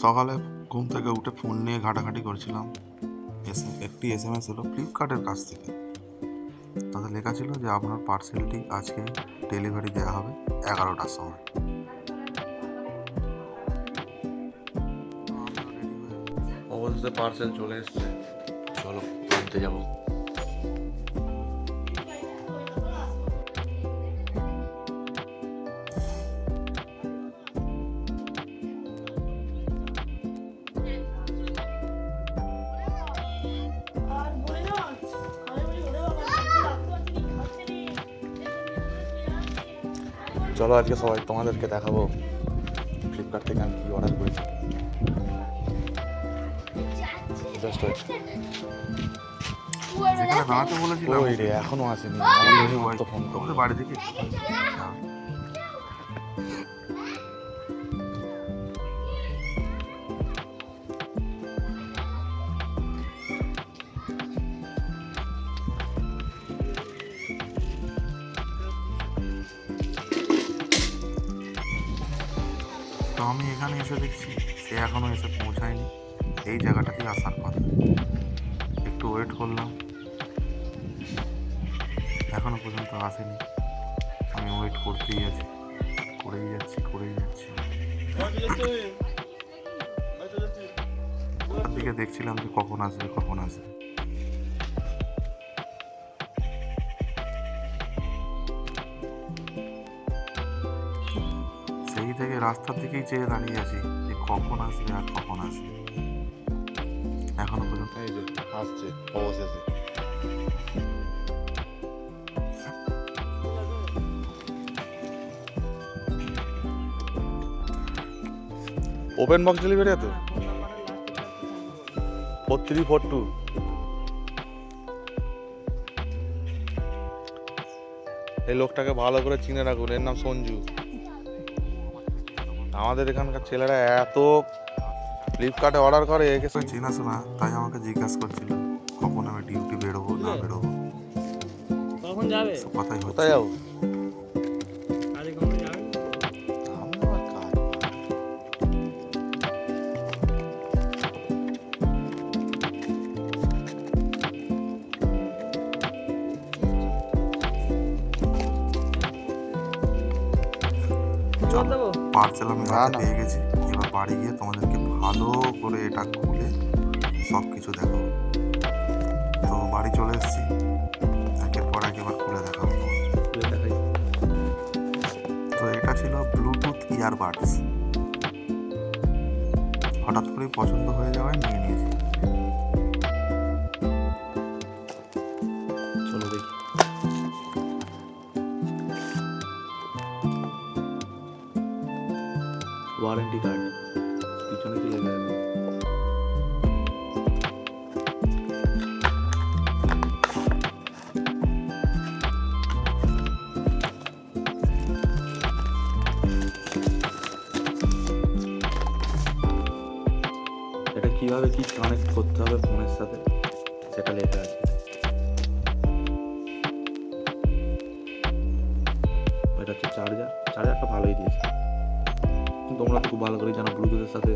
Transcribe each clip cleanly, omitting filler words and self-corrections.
সকালে ঘুম থেকে উঠে ফোন নিয়ে ঘাটাঘাটি করছিলাম, একটি SMS এলো ফ্লিপকার্টের কাছ থেকে। তাতে লেখা ছিল যে আপনার পার্সেলটি আজকে ডেলিভারি দেওয়া হবে 11টার সময়। অবশেষে পার্সেল চলে এসছে, চলো আনতে যাবো। চলো আজকে সবাই তোমাদেরকে দেখাবো ফ্লিপকার্ট থেকে আমি কি অর্ডার করেছি। যেখানে দাঁড়াতে বলেছিলাম ওই রে এখনো আসেনি, ফোন করতে বাড়ি থেকে। তো আমি এখানে এসে দেখছি সে এখনো এসে পৌঁছায়নি, এই জায়গাটাতেই আসার কথা। একটু ওয়েট করলাম, এখনো পর্যন্ত আসেনি। আমি ওয়েট করতেই আছি, করেই যাচ্ছি। তার দিকে দেখছিলাম যে কখন আসবে। সেই থেকে রাস্তার দিকেই চেয়ে দাঁড়িয়ে আছি যে কখন আসবে। এখনো পর্যন্ত এই যে আসছে অবশেষে। ওপেন বক্স ডেলিভারি তো 4342। এই লোকটাকে ভালো করে চিনে রাখুন, এর নাম সঞ্জু। আমাদের এখানকার ছেলেরা এত ফ্লিপকার্টে অর্ডার করে, একে চেনাশোনা, তাই আমাকে জিজ্ঞাসা করছিল কখন আমি ডিউটি বেরোবো না বেরোবো। কখন যাবে? কথাই হচ্ছে কোথায় যাবো? আরে কখন যাবে? আমার কাজ। জল দেবো? পার্সেল আমি না, হাতে না। পেয়ে গেছি। এবার বাড়ি গিয়ে তোমাদেরকে ভালো করে এটা খুলে সব কিছু দেখাবো। তো বাড়ি চলে এসেছি, একের পর এক এবার খুলে দেখাবো। তো এটা ছিল ব্লুটুথ ইয়ারবাডস, হঠাৎ করেই পছন্দ হয়ে যাওয়ায় নিয়ে নিয়েছি। চলো দেখি। ওয়ারেন্টি কার্ড পিছনে কি লেখা আছে? এটা কিভাবে কি কানেক্ট করতে হবে ফোনের সাথে সেটা লেখা আছে। এটা হচ্ছে চার্জারটা ভালোই দিয়েছে। তোমরা তো খুব ভালো করে জানো ব্লুটুথের সাথে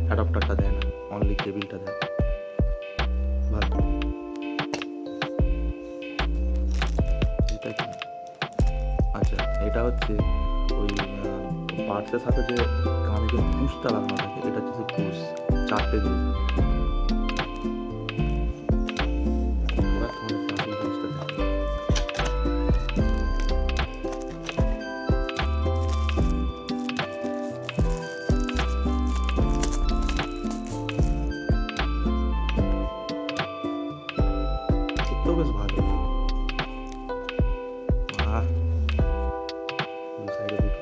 অ্যাডাপ্টারটা দেয় না, অনলি কেবিলটা দেয়। ভালো। এটা কি? আচ্ছা, এটা হচ্ছে ওই পার্টসের সাথে যে কানে যে পুশটা লাগানো থাকে, এটা হচ্ছে সেই পুশ 4টে দিয়েছে। ওরা তোমাদের আসল জিনিসটা দেখে। দেখতেও বেশ ভালো। দু সাইডে দুটো।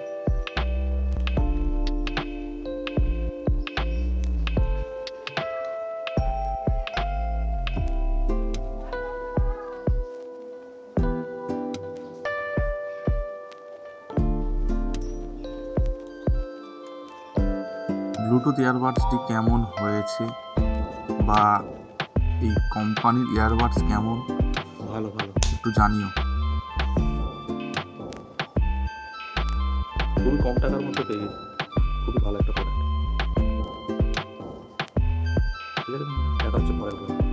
ব্লুটুথ ইয়ারবাডসটি কেমন হয়েছে বা এই কোম্পানির ইয়ারবাডস কেমন ভালো একটু জানিও। খুবই কম টাকার মধ্যে পেয়ে গেছি, খুবই ভালো একটা প্রোডাক্ট। ঠিক আছে বন্ধুরা? দেখা হচ্ছে পরের ব্লগে।